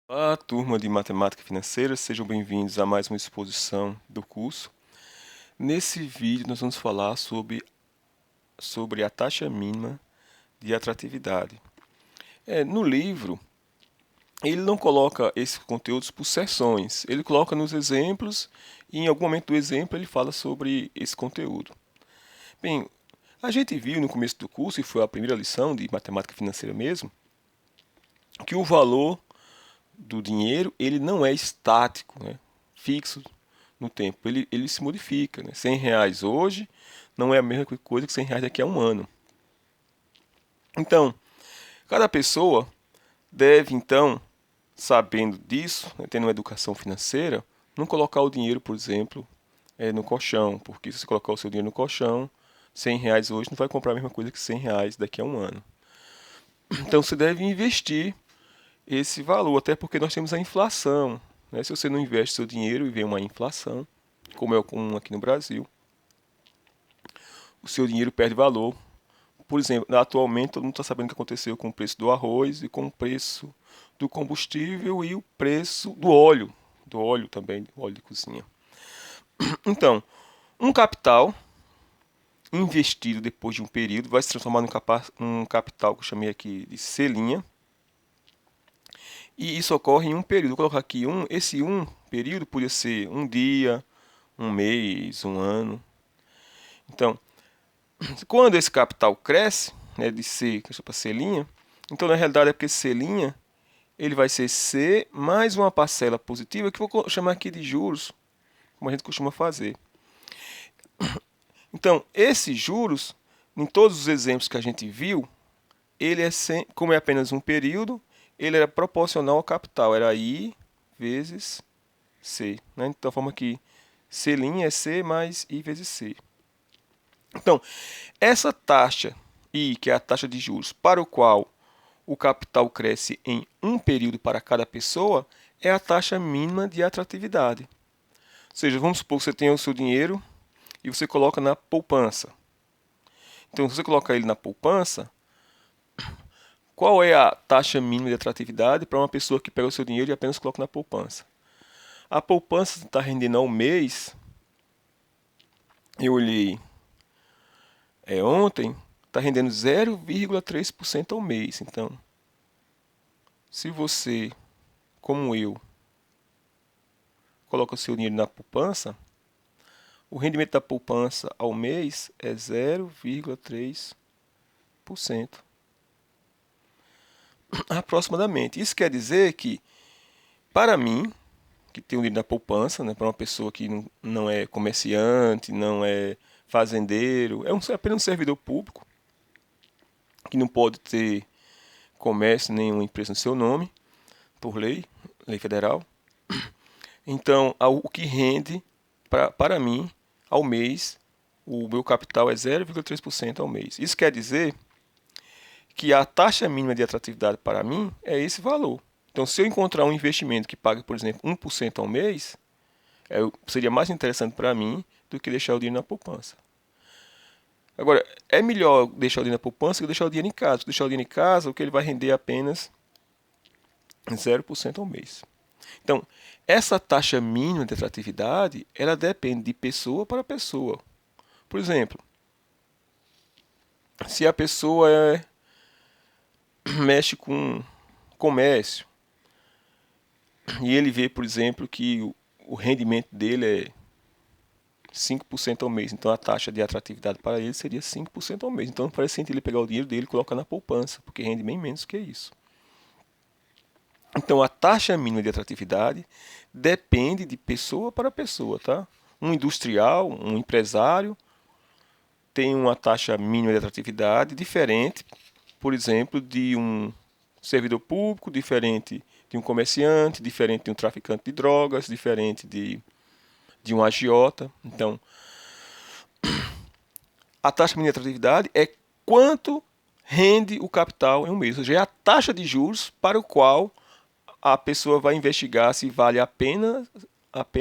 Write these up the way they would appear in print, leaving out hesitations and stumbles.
Olá, turma de Matemática Financeira, sejam bem-vindos a mais uma exposição do curso. Nesse vídeo nós vamos falar sobre a taxa mínima de atratividade. No livro, ele não coloca esses conteúdos por seções, ele coloca nos exemplos e em algum momento do exemplo ele fala sobre esse conteúdo. Bem, a gente viu no começo do curso, e foi a primeira lição de Matemática Financeira mesmo, que o valor do dinheiro ele não é estático, né? Fixo no tempo. Ele se modifica. Né? R$ 100 hoje não é a mesma coisa que R$ 100 daqui a um ano. Então, cada pessoa deve, então, sabendo disso, né, tendo uma educação financeira, não colocar o dinheiro, por exemplo, no colchão, porque se você colocar o seu dinheiro no colchão, R$ 100 hoje não vai comprar a mesma coisa que R$ 100 daqui a um ano. Então, você deve investir esse valor, até porque nós temos a inflação. Né? Se você não investe seu dinheiro e vem uma inflação, como é o comum aqui no Brasil, o seu dinheiro perde valor. Por exemplo, atualmente todo mundo está sabendo o que aconteceu com o preço do arroz e com o preço do combustível e o preço do óleo também, do óleo de cozinha. Então, um capital investido depois de um período vai se transformar num capital que eu chamei aqui de C', e isso ocorre em um período. Vou colocar aqui esse período podia ser um dia, um mês, um ano. Então, quando esse capital cresce, né, de C, que é para C', então na realidade é porque C', ele vai ser C mais uma parcela positiva, que eu vou chamar aqui de juros, como a gente costuma fazer. Então, esses juros, em todos os exemplos que a gente viu, ele é como é apenas um período, ele era proporcional ao capital, era I vezes C. Né? Então, a forma que C' é C mais I vezes C. Então, essa taxa I, que é a taxa de juros, para o qual o capital cresce em um período para cada pessoa, é a taxa mínima de atratividade. Ou seja, vamos supor que você tenha o seu dinheiro e você coloca na poupança. Então, se você colocar ele na poupança, qual é a taxa mínima de atratividade para uma pessoa que pega o seu dinheiro e apenas coloca na poupança? A poupança está rendendo ao mês, eu olhei ontem, está rendendo 0,3% ao mês. Então, se você, como eu, coloca o seu dinheiro na poupança, o rendimento da poupança ao mês é 0,3%. Aproximadamente. Isso quer dizer que, para mim, que tem o dinheiro na poupança, né, para uma pessoa que não é comerciante, não é fazendeiro, é apenas um servidor público, que não pode ter comércio, nenhuma empresa no seu nome, por lei federal. Então, o que rende para mim ao mês, o meu capital é 0,3% ao mês. Isso quer dizer que a taxa mínima de atratividade para mim é esse valor. Então, se eu encontrar um investimento que paga, por exemplo, 1% ao mês, seria mais interessante para mim do que deixar o dinheiro na poupança. Agora, é melhor deixar o dinheiro na poupança que deixar o dinheiro em casa. Se deixar o dinheiro em casa, o que ele vai render é apenas 0% ao mês. Então, essa taxa mínima de atratividade, ela depende de pessoa para pessoa. Por exemplo, se a pessoa mexe com comércio e ele vê, por exemplo, que o rendimento dele é 5% ao mês, então a taxa de atratividade para ele seria 5% ao mês. Então não faz sentido ele pegar o dinheiro dele e colocar na poupança, porque rende bem menos que isso. Então a taxa mínima de atratividade depende de pessoa para pessoa, tá? Um industrial, um empresário tem uma taxa mínima de atratividade diferente, por exemplo, de um servidor público, diferente de um comerciante, diferente de um traficante de drogas, diferente de um agiota. Então, a taxa mínima de atratividade é quanto rende o capital em um mês. Ou seja, é a taxa de juros para o qual a pessoa vai investigar se vale a pena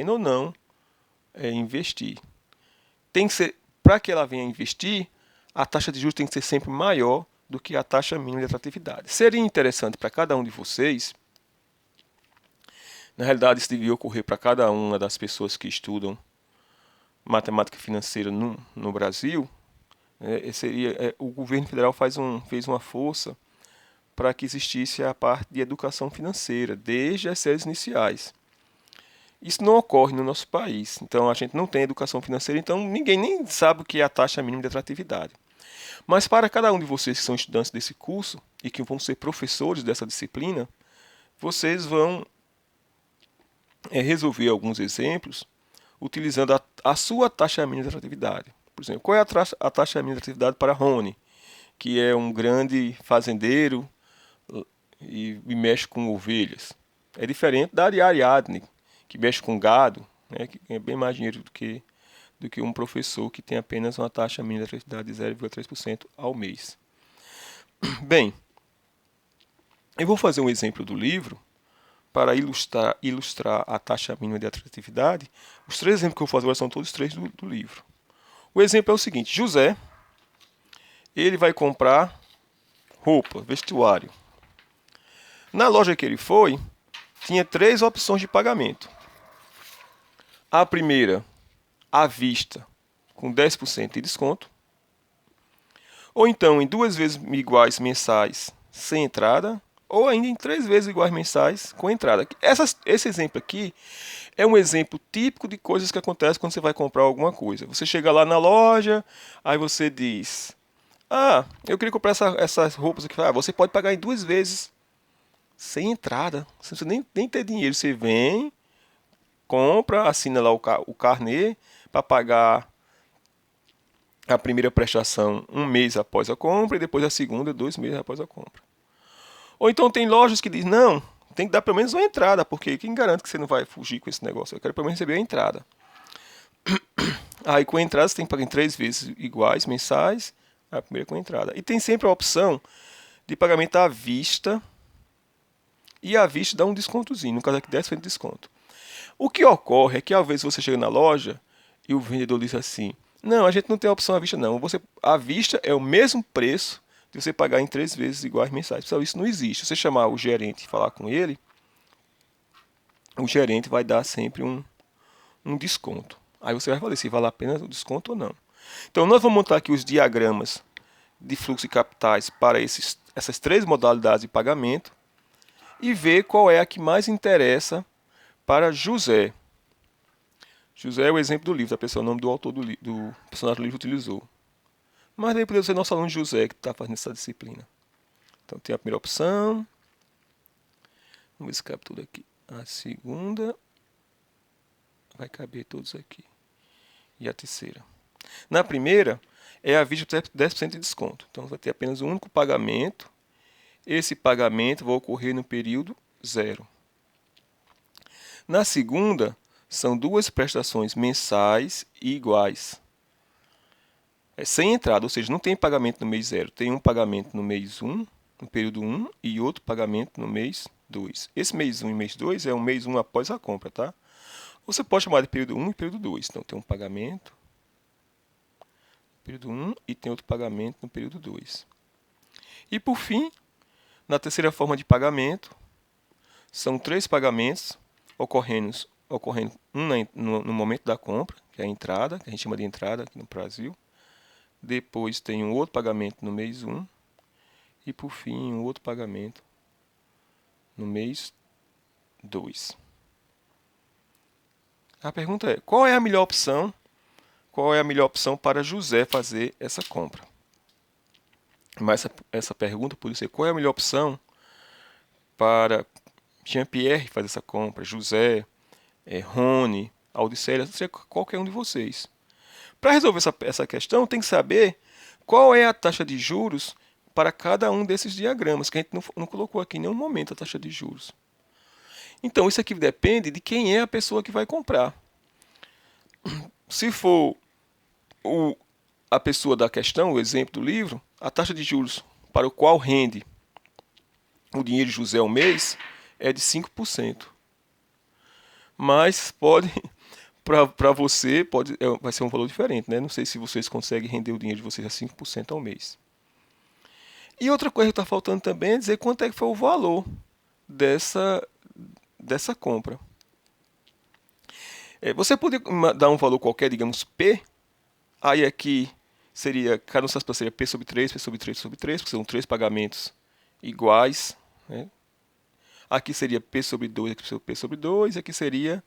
ou não investir. Tem que ser, para que ela venha investir, a taxa de juros tem que ser sempre maior do que a taxa mínima de atratividade. Seria interessante para cada um de vocês Na realidade, isso devia ocorrer para cada uma das pessoas que estudam matemática financeira no Brasil. O governo federal fez uma força para que existisse a parte de educação financeira, desde as séries iniciais. Isso não ocorre no nosso país. Então, a gente não tem educação financeira, então ninguém nem sabe o que é a taxa mínima de atratividade. Mas para cada um de vocês que são estudantes desse curso e que vão ser professores dessa disciplina, vocês vão resolver alguns exemplos utilizando a sua taxa mínima de atratividade. Por exemplo, qual é a taxa mínima de atratividade para Rony, que é um grande fazendeiro e mexe com ovelhas? É diferente da Ariadne, que mexe com gado, né, que ganha bem mais dinheiro do que um professor que tem apenas uma taxa mínima de atratividade de 0,3% ao mês. Bem, eu vou fazer um exemplo do livro para ilustrar a taxa mínima de atratividade. Os 3 exemplos que eu vou fazer agora são todos 3 do livro. O exemplo é o seguinte: José, ele vai comprar roupa, vestuário. Na loja que ele foi, tinha 3 opções de pagamento. A primeira, à vista, com 10% de desconto. Ou então em 2 vezes iguais mensais sem entrada, ou ainda em 3 vezes iguais mensais com entrada. Esse exemplo aqui é um exemplo típico de coisas que acontecem quando você vai comprar alguma coisa. Você chega lá na loja, aí você diz: ah, eu queria comprar essas roupas aqui. Ah, você pode pagar em 2 vezes sem entrada. Você nem ter dinheiro. Você vem, compra, assina lá o carnê para pagar a primeira prestação 1 mês após a compra e depois a segunda 2 meses após a compra. Ou então tem lojas que dizem: não, tem que dar pelo menos uma entrada, porque quem garante que você não vai fugir com esse negócio? Eu quero pelo menos receber a entrada. Aí com a entrada você tem que pagar em 3 vezes iguais mensais, a primeira com a entrada. E tem sempre a opção de pagamento à vista, e à vista dá um descontozinho, no caso aqui 10% de desconto. O que ocorre é que às vezes você chega na loja e o vendedor diz assim: não, a gente não tem a opção à vista não, à vista é o mesmo preço de você pagar em 3 vezes iguais mensais. Pessoal, isso não existe. Se você chamar o gerente e falar com ele, o gerente vai dar sempre um desconto. Aí você vai falar se vale a pena o desconto ou não. Então nós vamos montar aqui os diagramas de fluxo de capitais para essas 3 modalidades de pagamento e ver qual é a que mais interessa para José. José é o exemplo do livro, a pessoa, o nome do autor do personagem do livro utilizou. Mas daí poderia ser nosso aluno José que está fazendo essa disciplina. Então tem a primeira opção. Vamos ver se cabe tudo aqui. A segunda. Vai caber todos aqui. E a terceira. Na primeira, é a vista 10% de desconto. Então vai ter apenas um único pagamento. Esse pagamento vai ocorrer no período 0. Na segunda, são 2 prestações mensais e iguais. Sem entrada, ou seja, não tem pagamento no mês 0. Tem um pagamento no mês 1, no período 1, e outro pagamento no mês 2. Esse mês 1 e mês 2 é o mês 1 após a compra, tá? Você pode chamar de período 1 e período 2. Então tem um pagamento no período 1 e tem outro pagamento no período 2. E por fim, na terceira forma de pagamento, são 3 pagamentos ocorrendo um no momento da compra, que é a entrada, que a gente chama de entrada aqui no Brasil. Depois tem um outro pagamento no mês 1. E por fim, um outro pagamento no mês 2. A pergunta é: qual é a melhor opção? Qual é a melhor opção para José fazer essa compra? Mas essa pergunta pode ser: qual é a melhor opção para Jean-Pierre fazer essa compra? José, Rony, Audicélia, seja qualquer um de vocês. Para resolver essa questão, tem que saber qual é a taxa de juros para cada um desses diagramas, que a gente não colocou aqui em nenhum momento a taxa de juros. Então, isso aqui depende de quem é a pessoa que vai comprar. Se for a pessoa da questão, o exemplo do livro, a taxa de juros para o qual rende o dinheiro de José ao mês é de 5%. Mas pode, para você, vai ser um valor diferente, né? Não sei se vocês conseguem render o dinheiro de vocês a 5% ao mês. E outra coisa que está faltando também é dizer quanto é que foi o valor dessa compra. Você pode dar um valor qualquer, digamos P, aí aqui seria, cada um dessas seria P sobre 3, P sobre 3, P sobre 3, porque são 3 pagamentos iguais, né? Aqui seria P sobre 2, aqui seria P sobre 2, aqui seria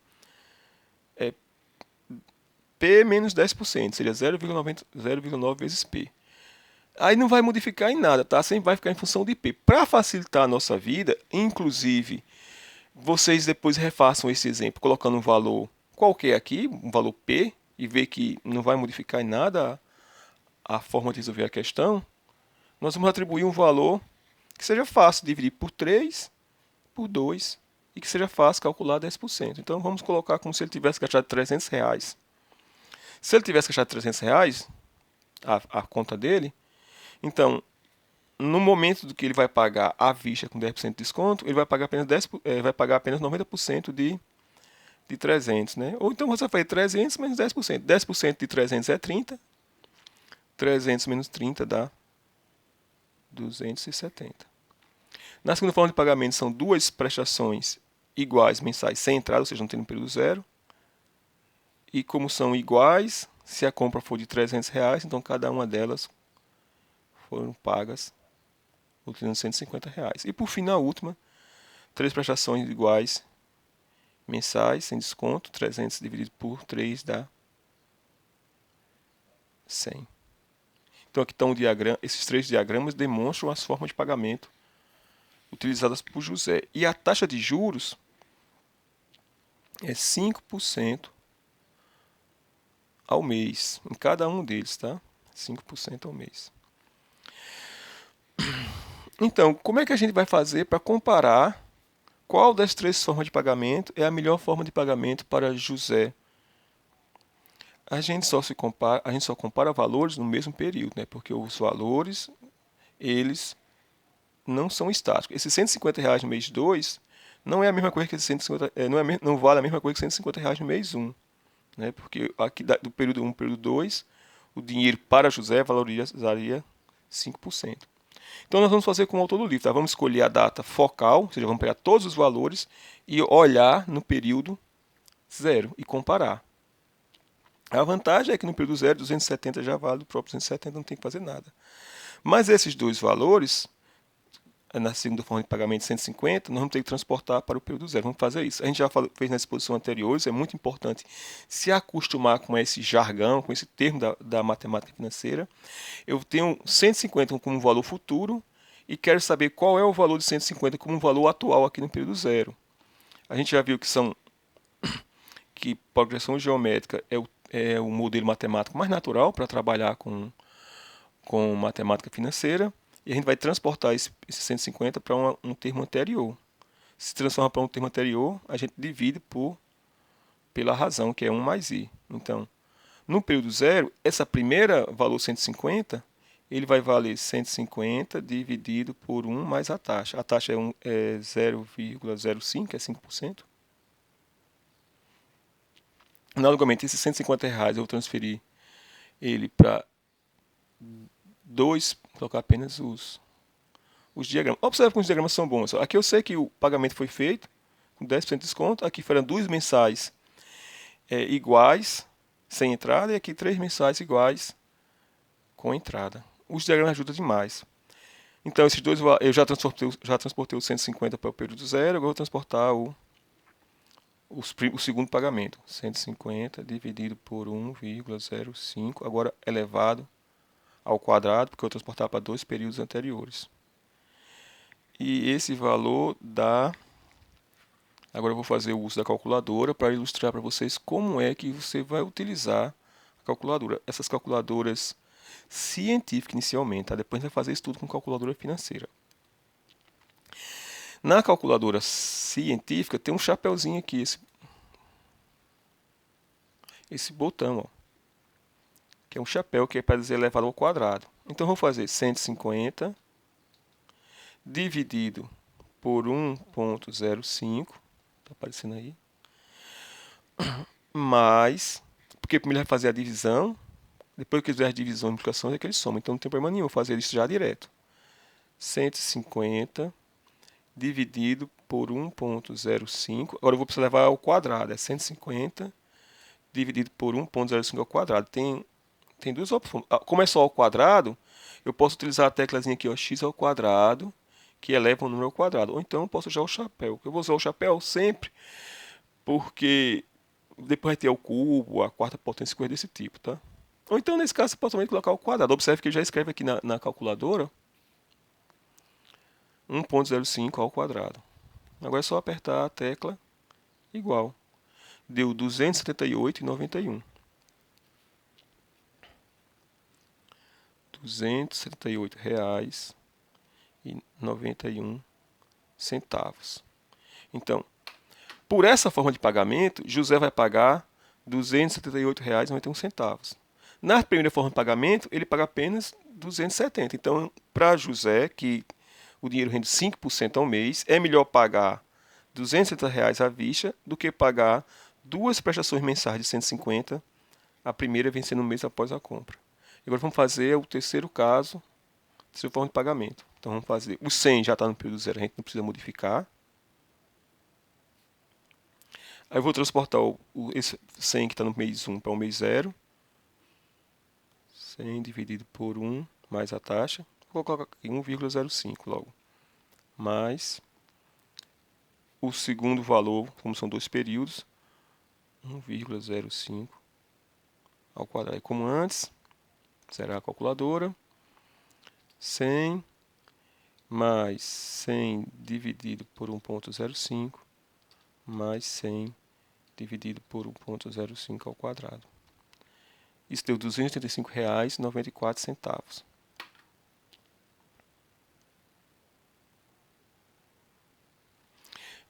P menos 10%, seria 0,9 vezes P. Aí não vai modificar em nada, tá? Sempre vai ficar em função de P. Para facilitar a nossa vida, inclusive, vocês depois refaçam esse exemplo colocando um valor qualquer aqui, um valor P, e ver que não vai modificar em nada a forma de resolver a questão. Nós vamos atribuir um valor que seja fácil de dividir por 3, por 2, e que seja fácil calcular 10%. Então vamos colocar como se ele tivesse gastado R$300. Se ele tivesse gastado R$300, a conta dele, então, no momento do que ele vai pagar à vista com 10% de desconto, ele vai pagar apenas, vai pagar apenas 90% de 300, né? Ou então você faz 300 menos 10%. 10% de 300 é 30. 300 menos 30 dá 270. Na segunda forma de pagamento são duas prestações iguais mensais sem entrada, ou seja, não tem no período zero. E como são iguais, se a compra for de R$300, então cada uma delas foram pagas utilizando R$150. E por fim, na última, três prestações iguais mensais, sem desconto, 300 dividido por 3 dá 100. Então aqui estão esses três diagramas demonstram as formas de pagamento utilizadas por José. E a taxa de juros é 5% ao mês, em cada um deles, tá? 5% ao mês. Então, como é que a gente vai fazer para comparar qual das três formas de pagamento é a melhor forma de pagamento para José? A gente só compara valores no mesmo período, né? Porque os valores, eles não são estáticos. Esses R$150 no mês 2 não é a mesma coisa que esses 150, não vale a mesma coisa que R$150 no mês 1. Né? Porque aqui do período 1 período 2, o dinheiro para José valorizaria 5%. Então nós vamos fazer como o autor do livro, tá? Vamos escolher a data focal, ou seja, vamos pegar todos os valores e olhar no período 0 e comparar. A vantagem é que no período 0, 270 já vale, o próprio 270 não tem que fazer nada. Mas esses dois valores, na segunda forma de pagamento 150, nós vamos ter que transportar para o período 0. Vamos fazer isso. A gente já fez na exposição anterior, isso é muito importante se acostumar com esse jargão, com esse termo da matemática financeira. Eu tenho 150 como valor futuro e quero saber qual é o valor de 150 como valor atual aqui no período 0. A gente já viu que progressão geométrica é o modelo matemático mais natural para trabalhar com matemática financeira, e a gente vai transportar esse 150 para um termo anterior. Se transforma para um termo anterior, a gente divide pela razão, que é 1 mais i. Então, no período 0, essa primeira valor 150, ele vai valer 150 dividido por 1 mais a taxa. A taxa é 0,05, é 5%. Analogamente, esses R$150 eu vou transferir ele para 2, colocar apenas os diagramas. Observe que os diagramas são bons. Aqui eu sei que o pagamento foi feito com 10% de desconto. Aqui foram 2 mensais iguais, sem entrada, e aqui 3 mensais iguais com entrada. Os diagramas ajudam demais. Então, esses dois eu já transportei o 150 para o período 0, agora vou transportar o segundo pagamento. 150 dividido por 1,05, agora elevado ao quadrado, porque eu vou transportar para 2 períodos anteriores. E esse valor dá... Agora eu vou fazer o uso da calculadora para ilustrar para vocês como é que você vai utilizar a calculadora. Essas calculadoras científicas inicialmente, tá? Depois a gente vai fazer isso tudo com calculadora financeira. Na calculadora científica tem um chapeuzinho aqui, esse botão, ó, que é um chapéu que é para dizer elevado ao quadrado. Então eu vou fazer 150 dividido por 1,05, está aparecendo aí, mais, porque primeiro ele vai fazer a divisão, depois que ele fizer as divisões e multiplicações é que ele soma, então não tem problema nenhum, vou fazer isso já direto. 150 dividido por 1,05. Agora eu vou precisar levar ao quadrado. É 150 dividido por 1,05 ao quadrado. Tem duas opções. Como é só ao quadrado, eu posso utilizar a teclazinha aqui, ó, x ao quadrado, que eleva o número ao quadrado. Ou então eu posso usar o chapéu. Eu vou usar o chapéu sempre, porque depois vai ter o cubo, a quarta potência, coisa desse tipo, tá? Ou então, nesse caso, você pode também colocar o quadrado. Observe que ele já escreve aqui na calculadora 1,05 ao quadrado. Agora é só apertar a tecla igual. Deu 278,91. 278,91. Então, por essa forma de pagamento, José vai pagar R$ 278,91. Na primeira forma de pagamento, ele paga apenas 270. Então, para José, que o dinheiro rende 5% ao mês, é melhor pagar R$ 270 à vista do que pagar duas prestações mensais de 150, a primeira vencendo um mês após a compra. Agora vamos fazer o terceiro caso, terceira forma de pagamento. Então vamos fazer, o 100 já está no período zero, a gente não precisa modificar. Aí eu vou transportar esse 100 que está no mês 1 para o mês 0. 100 dividido por 1 mais a taxa. Vou colocar aqui 1,05 logo. Mais o segundo valor, como são dois períodos, 1,05 ao quadrado. E como antes, será a calculadora. 100 mais 100 dividido por 1,05 mais 100 dividido por 1,05 ao quadrado. Isso deu R$ 285,94.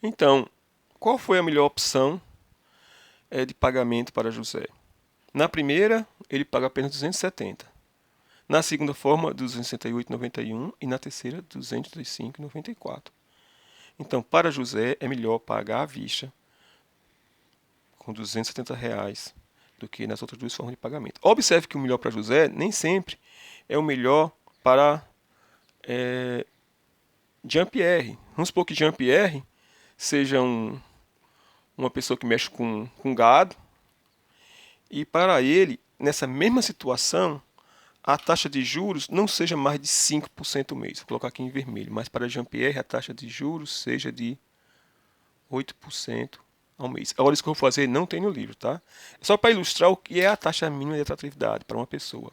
Então, qual foi a melhor opção de pagamento para José? Na primeira, ele paga apenas 270. Na segunda forma, 268,91 e na terceira, 235,94. Então, para José, é melhor pagar à vista com R$ 270 do que nas outras duas formas de pagamento. Observe que o melhor para José nem sempre é o melhor para Jean-Pierre. Vamos supor que Jean-Pierre seja uma pessoa que mexe com gado e para ele, nessa mesma situação, a taxa de juros não seja mais de 5% ao mês. Vou colocar aqui em vermelho. Mas para Jean-Pierre, a taxa de juros seja de 8% ao mês. Agora, isso que eu vou fazer não tem no livro, tá? É só para ilustrar o que é a taxa mínima de atratividade para uma pessoa.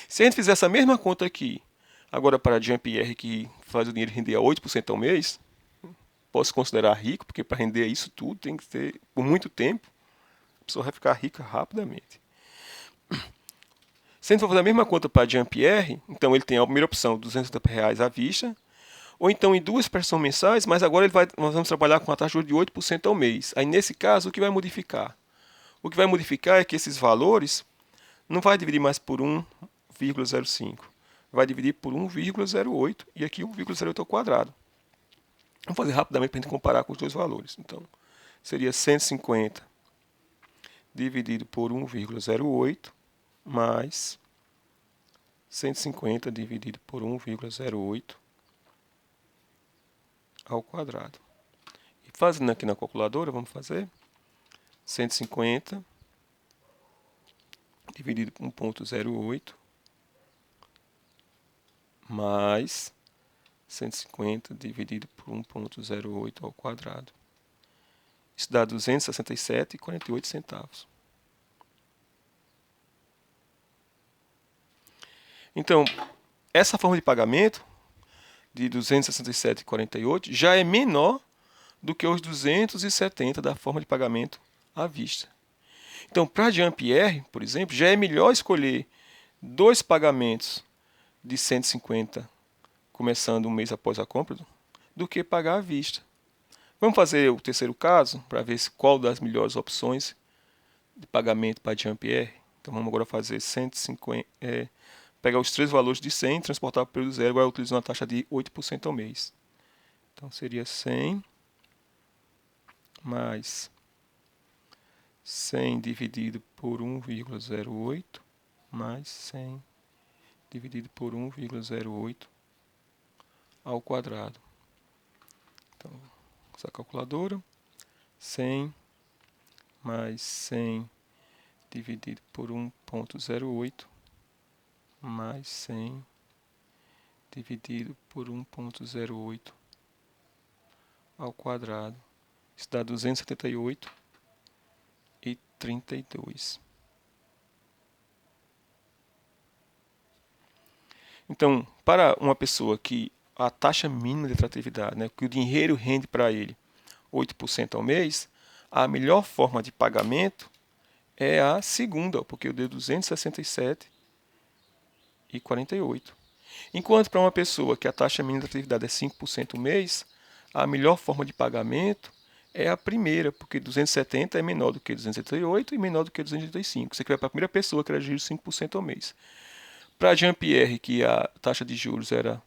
Se a gente fizer essa mesma conta aqui, agora para Jean-Pierre, que faz o dinheiro render a 8% ao mês, posso considerar rico, porque para render isso tudo tem que ter por muito tempo. A pessoa vai ficar rica rapidamente. Se a gente for fazer a mesma conta para Jean-Pierre, então ele tem a primeira opção, R$ 270 à vista, ou então em duas prestações mensais, mas agora nós vamos trabalhar com a taxa de 8% ao mês. Aí nesse caso, o que vai modificar? O que vai modificar é que esses valores não vai dividir mais por 1,05, vai dividir por 1,08 e aqui 1,08 ao quadrado. Vamos fazer rapidamente para a gente comparar com os dois valores. Então, seria 150 dividido por 1,08 mais 150 dividido por 1,08 ao quadrado. E fazendo aqui na calculadora, vamos fazer 150 dividido por 1,08 mais 150 dividido por 1,08 ao quadrado. Isso dá 267,48. Então, essa forma de pagamento de 267,48 já é menor do que os 270 da forma de pagamento à vista. Então, para Jean-Pierre, por exemplo, já é melhor escolher dois pagamentos de 150 começando um mês após a compra do que pagar à vista. Vamos fazer o terceiro caso para ver qual das melhores opções de pagamento para Jean-Pierre. Então vamos agora fazer 150, pegar os três valores de 100 e transportar para o período zero, agora utilizando uma taxa de 8% ao mês. Então seria 100 mais 100 dividido por 1,08 mais 100 dividido por 1,08 ao quadrado. Então, usar a calculadora. 100 mais 100 dividido por 1,08 mais 100 dividido por 1,08 ao quadrado. Isso dá 278,32. Então, para uma pessoa que a taxa mínima de atratividade, né, que o dinheiro rende para ele 8% ao mês, a melhor forma de pagamento é a segunda, porque eu dei 267,48. Enquanto para uma pessoa que a taxa mínima de atratividade é 5% ao mês, a melhor forma de pagamento é a primeira, porque 270 é menor do que 278 e menor do que 285. Você vai para a primeira pessoa que era juros 5% ao mês. Para Jean-Pierre, que a taxa de juros era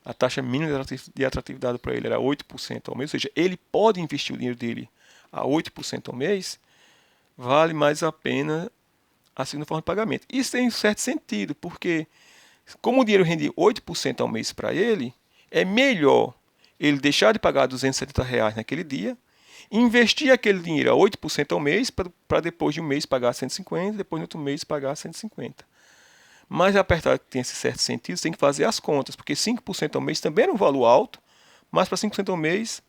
a taxa mínima de atratividade para ele era 8% ao mês, ou seja, ele pode investir o dinheiro dele a 8% ao mês, vale mais a pena a segunda forma de pagamento. Isso tem um certo sentido, porque como o dinheiro rende 8% ao mês para ele, é melhor ele deixar de pagar R$ 270 naquele dia, investir aquele dinheiro a 8% ao mês, para depois de um mês pagar 150, depois de outro mês pagar 150. Mas apesar que tem esse certo sentido, você tem que fazer as contas, porque 5% ao mês também era um valor alto, mas para 5% ao mês,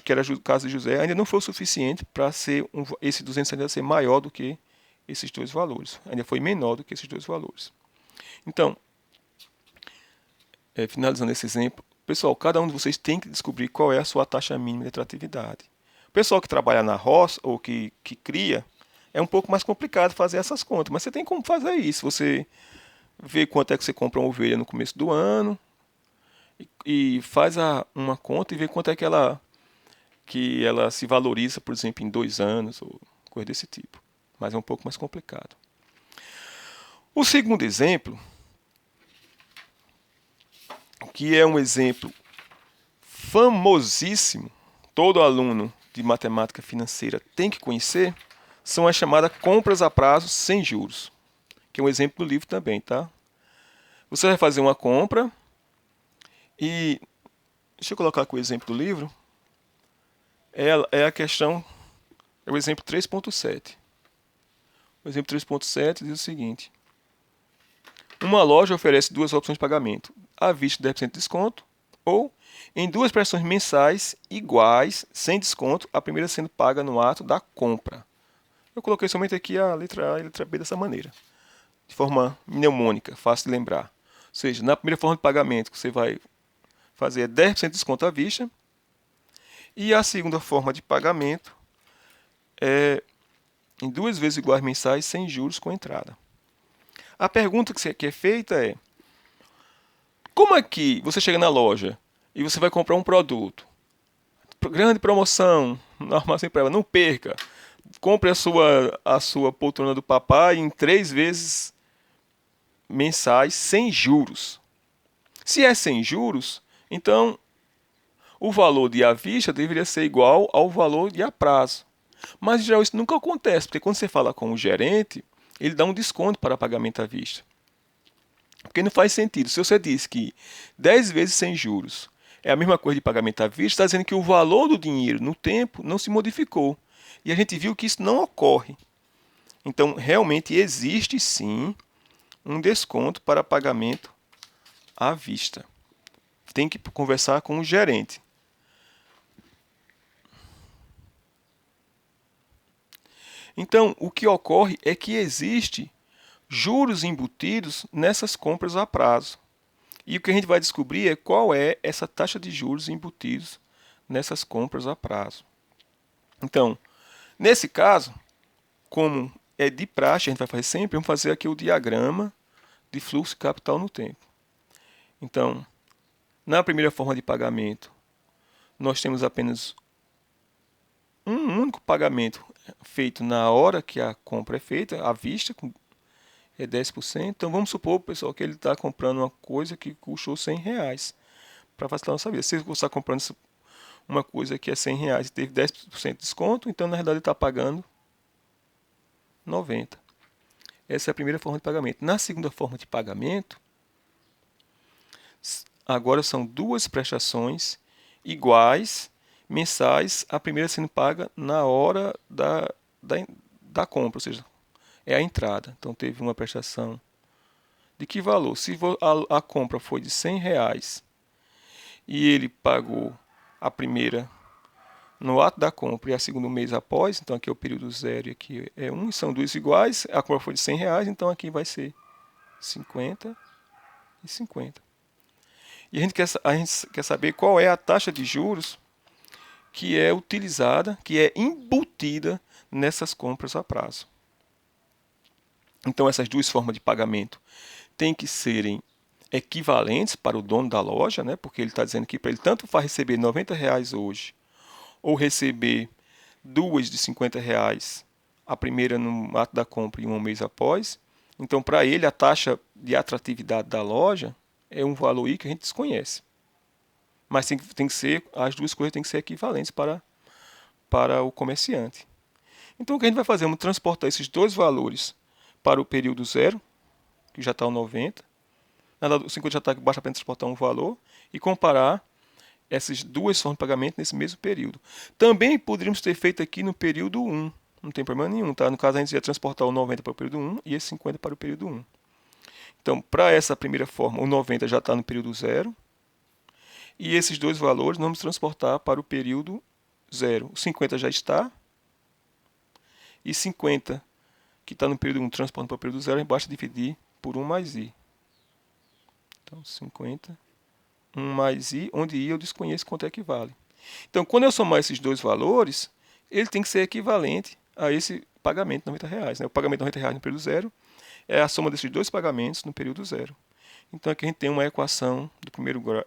que era o caso de José, ainda não foi o suficiente para ser esse 270 ser maior do que esses dois valores. Ainda foi menor do que esses dois valores. Então, finalizando esse exemplo, pessoal, cada um de vocês tem que descobrir qual é a sua taxa mínima de atratividade. O pessoal que trabalha na roça ou que cria, é um pouco mais complicado fazer essas contas, mas você tem como fazer isso. Você vê quanto é que você compra uma ovelha no começo do ano e faz uma conta e vê quanto é que ela se valoriza, por exemplo, em 2 anos ou coisa desse tipo. Mas é um pouco mais complicado. O segundo exemplo, que é um exemplo famosíssimo, todo aluno de matemática financeira tem que conhecer, são as chamadas compras a prazo sem juros, que é um exemplo do livro também, tá? Você vai fazer uma compra e, deixa eu colocar aqui o exemplo do livro, é a questão, é o exemplo 3.7. O exemplo 3.7 diz o seguinte: uma loja oferece duas opções de pagamento, à vista de 10% de desconto ou em duas prestações mensais iguais, sem desconto, a primeira sendo paga no ato da compra. Eu coloquei somente aqui a letra A e a letra B dessa maneira, de forma mnemônica, fácil de lembrar. Ou seja, na primeira forma de pagamento que você vai fazer é 10% de desconto à vista, e a segunda forma de pagamento é em duas vezes iguais mensais, sem juros com entrada. A pergunta que é feita é: como é que você chega na loja e você vai comprar um produto, grande promoção, no armazém para ela, não perca, compre a sua poltrona do papai em 3 vezes mensais sem juros. Se é sem juros, então o valor de à vista deveria ser igual ao valor de a prazo. Mas em geral isso nunca acontece, porque quando você fala com o gerente, ele dá um desconto para pagamento à vista. Porque não faz sentido. Se você diz que 10 vezes sem juros é a mesma coisa de pagamento à vista, está dizendo que o valor do dinheiro no tempo não se modificou. E a gente viu que isso não ocorre. Então, realmente existe sim um desconto para pagamento à vista. Tem que conversar com o gerente. Então, o que ocorre é que existe juros embutidos nessas compras a prazo. E o que a gente vai descobrir é qual é essa taxa de juros embutidos nessas compras a prazo. Então, nesse caso, como é de praxe, a gente vai fazer sempre, vamos fazer aqui o diagrama de fluxo de capital no tempo. Então, na primeira forma de pagamento, nós temos apenas um único pagamento feito na hora que a compra é feita, à vista, é 10%. Então vamos supor, pessoal, que ele está comprando uma coisa que custou R$ 100. Para facilitar a nossa vida. Se você está comprando uma coisa que é R$ 100 e teve 10% de desconto, então na verdade ele está pagando 90. Essa é a primeira forma de pagamento. Na segunda forma de pagamento, agora são duas prestações iguais mensais, a primeira sendo paga na hora da compra, ou seja, é a entrada. Então teve uma prestação de que valor? Se a compra foi de R$ 100 e ele pagou a primeira no ato da compra e a segunda mês após, então aqui é o período 0 e aqui é 1, são duas iguais, a compra foi de R$ 100, então aqui vai ser 50 e 50. E a gente quer saber qual é a taxa de juros que é utilizada, que é embutida nessas compras a prazo. Então essas duas formas de pagamento têm que serem equivalentes para o dono da loja, né? Porque ele está dizendo que para ele tanto faz receber R$ 90 hoje ou receber duas de R$ 50, a primeira no ato da compra e um mês após. Então, para ele, a taxa de atratividade da loja é um valor aí que a gente desconhece. Mas tem que ser, as duas coisas têm que ser equivalentes para o comerciante. Então, o que a gente vai fazer? Vamos transportar esses dois valores para o período 0, que já está o 90. O 50 já está aqui, basta apenas transportar um valor e comparar essas duas formas de pagamento nesse mesmo período. Também poderíamos ter feito aqui no período 1. Não tem problema nenhum, tá? No caso, a gente ia transportar o 90 para o período 1 e esse 50 para o período 1. Então, para essa primeira forma, o 90 já está no período 0. E esses dois valores nós vamos transportar para o período 0. O 50 já está. E 50, que está no período 1, transportando para o período 0, a gente basta dividir por 1 mais i. Então, 50, 1 mais i, onde i eu desconheço quanto é que vale. Então, quando eu somar esses dois valores, ele tem que ser equivalente a esse pagamento de R$ 90. Né? O pagamento de R$ 90 no período 0 é a soma desses dois pagamentos no período 0. Então, aqui a gente tem uma equação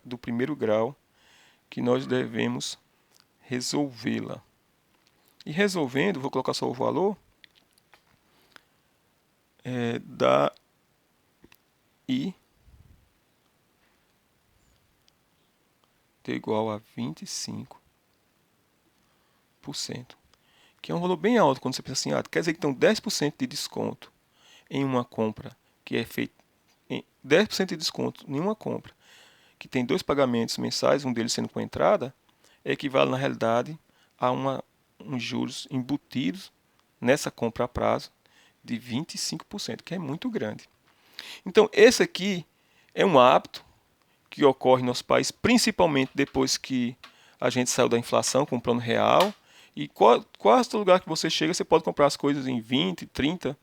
do primeiro grau que nós devemos resolvê-la. E resolvendo, vou colocar só o valor, dá I igual a 25%, que é um valor bem alto quando você pensa assim, quer dizer que tem 10% de desconto em uma compra que é feita, 10% de desconto em uma compra que tem dois pagamentos mensais, um deles sendo com entrada, equivale na realidade a uns juros embutidos nessa compra a prazo de 25%, que é muito grande. Então, esse aqui é um hábito que ocorre no nosso país, principalmente depois que a gente saiu da inflação com o plano real. E quase todo lugar que você chega, você pode comprar as coisas em 20, 30.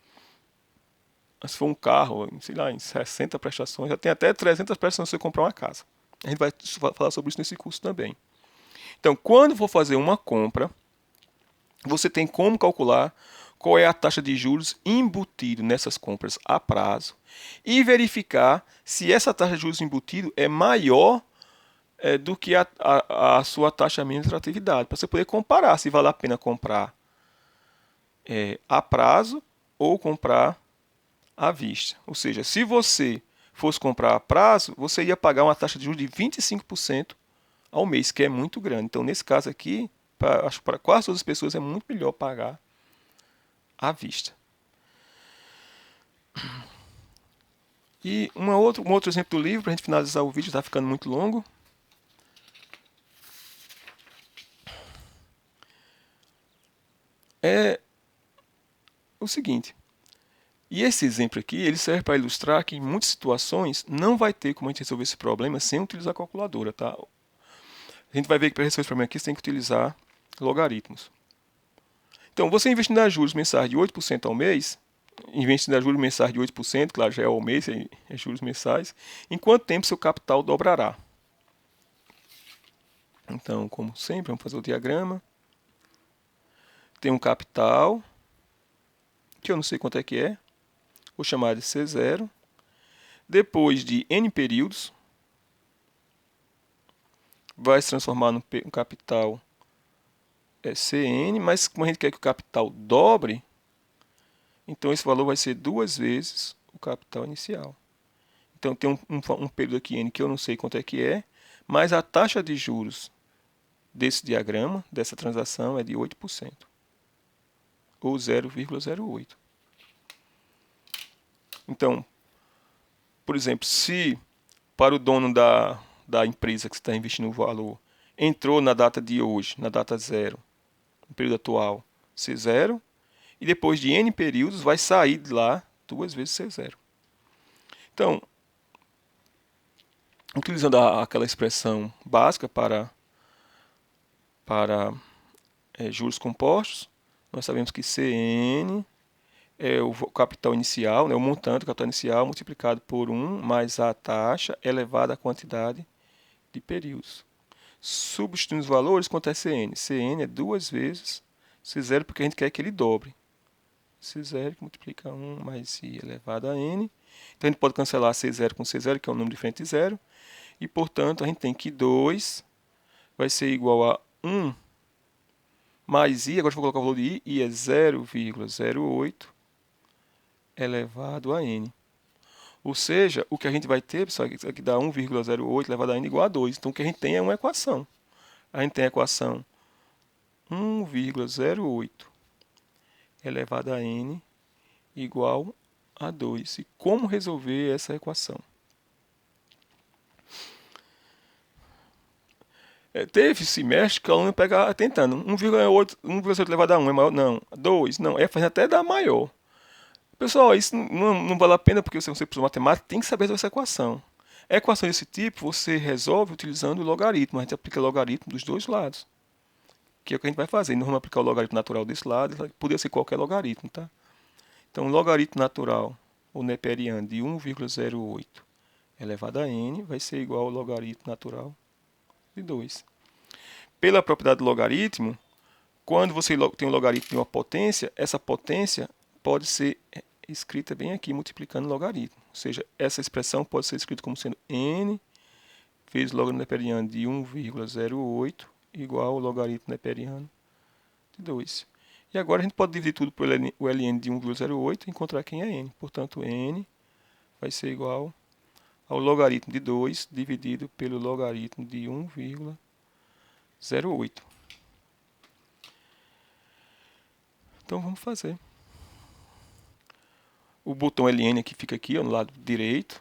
Se for um carro, sei lá, em 60 prestações, já tem até 300 prestações para você comprar uma casa. A gente vai falar sobre isso nesse curso também. Então, quando for fazer uma compra, você tem como calcular qual é a taxa de juros embutido nessas compras a prazo e verificar se essa taxa de juros embutido é maior do que a sua taxa mínima de atratividade, para você poder comparar se vale a pena comprar a prazo ou comprar à vista. Ou seja, se você fosse comprar a prazo, você ia pagar uma taxa de juros de 25% ao mês, que é muito grande. Então, nesse caso aqui, acho que para quase todas as pessoas é muito melhor pagar à vista. E um outro exemplo do livro, para a gente finalizar o vídeo, está ficando muito longo. É o seguinte. E esse exemplo aqui, ele serve para ilustrar que em muitas situações não vai ter como a gente resolver esse problema sem utilizar a calculadora, tá? A gente vai ver que para resolver esse problema aqui, você tem que utilizar logaritmos. Então, você investindo em juros mensais de 8% ao mês, investindo em juros mensais de 8%, claro, já é ao mês, é juros mensais, em quanto tempo seu capital dobrará? Então, como sempre, vamos fazer o diagrama. Tem um capital, que eu não sei quanto é que é, vou chamar de C0. Depois de N períodos, vai se transformar num capital CN, mas como a gente quer que o capital dobre, então esse valor vai ser 2 vezes o capital inicial. Então tem um período aqui N que eu não sei quanto é que é, mas a taxa de juros desse diagrama, dessa transação, é de 8%, ou 0,08. Então, por exemplo, se para o dono da empresa que você está investindo o valor, entrou na data de hoje, na data zero, no período atual, C0, e depois de N períodos vai sair de lá 2 vezes C0. Então, utilizando aquela expressão básica para juros compostos, nós sabemos que Cn é o capital inicial, né, o montante do capital inicial multiplicado por 1 mais a taxa elevada à quantidade de períodos. Substituindo os valores, quanto é Cn? Cn é 2 vezes C0 porque a gente quer que ele dobre. C0 que multiplica 1 mais I elevado a N. Então a gente pode cancelar C0 com C0, que é um número diferente de zero. E, portanto, a gente tem que 2 vai ser igual a 1 mais I. Agora eu vou colocar o valor de I é 0,08 elevado a N. Ou seja, o que a gente vai ter, pessoal, aqui dá 1,08 elevado a N igual a 2. Então, o que a gente tem é uma equação. A gente tem a equação 1,08 elevado a N igual a 2. E como resolver essa equação? Teve semestre que o aluno pega tentando 1,8 elevado a 1 é maior? Não. 2? Não. É fazendo até dar maior. Pessoal, isso não vale a pena porque se você precisa de matemática, tem que saber dessa equação. A equação desse tipo você resolve utilizando o logaritmo. A gente aplica o logaritmo dos dois lados. Que é o que a gente vai fazer. Não vamos aplicar o logaritmo natural desse lado, poderia ser qualquer logaritmo, tá? Então, o logaritmo natural, ou neperiano, de 1,08 elevado a n vai ser igual ao logaritmo natural de 2. Pela propriedade do logaritmo, quando você tem um logaritmo de uma potência, essa potência pode ser escrita bem aqui, multiplicando o logaritmo. Ou seja, essa expressão pode ser escrita como sendo n vezes o logaritmo neperiano de 1,08 igual ao logaritmo neperiano de 2. E agora a gente pode dividir tudo por o ln de 1,08 e encontrar quem é n. Portanto, n vai ser igual ao logaritmo de 2 dividido pelo logaritmo de 1,08. Então vamos fazer. O botão ln aqui fica aqui, ó, no lado direito.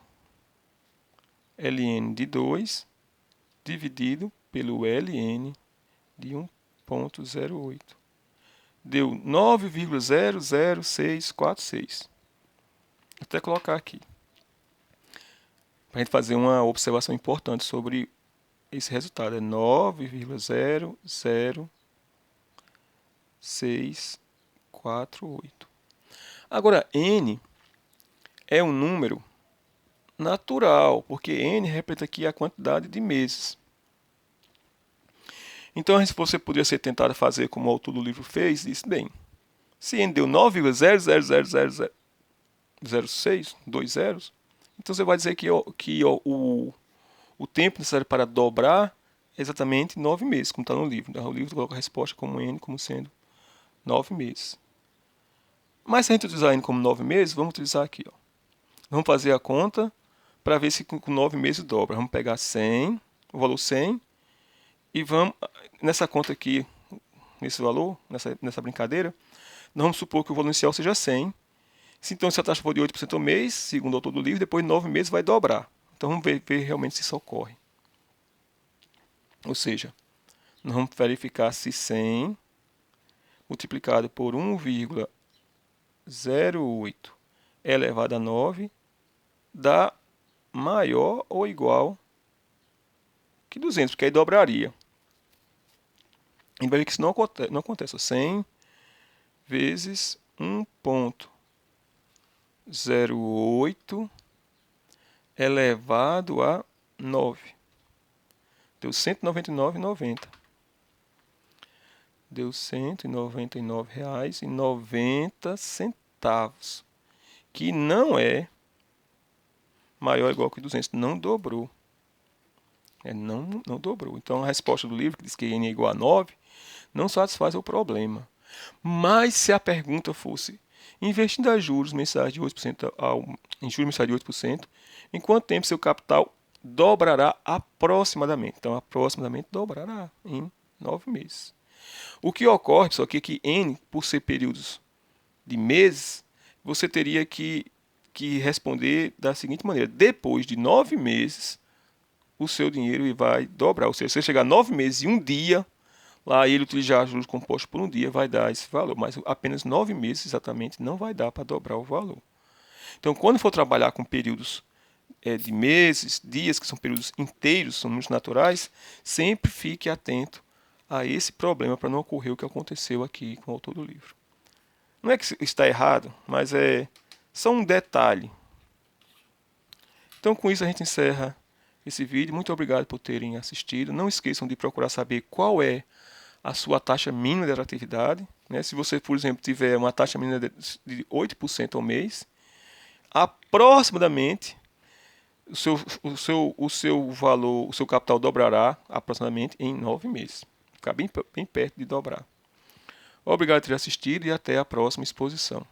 Ln de 2 dividido pelo ln de 1,08. Deu 9,00646. Vou até colocar aqui. Para a gente fazer uma observação importante sobre esse resultado. É 9,00648. Agora, n é um número natural, porque n representa aqui a quantidade de meses. Então, você poderia ser tentado fazer como o autor do livro fez, disse, bem, se n deu 9,00006, dois zeros, então você vai dizer que o tempo necessário para dobrar é exatamente 9 meses, como está no livro. O livro coloca a resposta como n como sendo 9 meses. Mas se a gente utilizar n como 9 meses, vamos utilizar aqui. Ó. Vamos fazer a conta para ver se com 9 meses dobra. Vamos pegar 100, o valor 100, e vamos, nessa conta aqui, nesse valor, nessa brincadeira, nós vamos supor que o valor inicial seja 100. Então, se a taxa for de 8% ao mês, segundo o autor do livro, depois de 9 meses vai dobrar. Então, vamos ver realmente se isso ocorre. Ou seja, nós vamos verificar se 100 multiplicado por 1,08 elevado a 9 dá maior ou igual que 200, porque aí dobraria. A gente vai ver que isso não acontece. 100 vezes 1,08 elevado a 9. Deu 199,90. Deu R$ 199,90, que não é maior ou igual que 200. Não dobrou. Não dobrou. Então, a resposta do livro, que diz que n é igual a 9, não satisfaz o problema. Mas se a pergunta fosse, investindo a juros mensais de 8% em juros mensais de 8%, em quanto tempo seu capital dobrará aproximadamente? Então, aproximadamente dobrará em 9 meses. O que ocorre, pessoal, aqui é que n, por ser períodos de meses, você teria que responder da seguinte maneira. Depois de 9 meses, o seu dinheiro e vai dobrar. Ou seja, se você chegar 9 meses e um dia, lá ele utilizar juros compostos por um dia, vai dar esse valor. Mas apenas 9 meses exatamente não vai dar para dobrar o valor. Então, quando for trabalhar com períodos de meses, dias, que são períodos inteiros, são números naturais, sempre fique atento a esse problema para não ocorrer o que aconteceu aqui com o autor do livro. Não é que está errado, mas é só um detalhe. Então, com isso, a gente encerra esse vídeo. Muito obrigado por terem assistido. Não esqueçam de procurar saber qual é a sua taxa mínima de atratividade. Né? Se você, por exemplo, tiver uma taxa mínima de 8% ao mês, aproximadamente o seu valor, o seu capital dobrará aproximadamente em 9 meses. Ficar bem perto de dobrar. Obrigado por ter assistido e até a próxima exposição.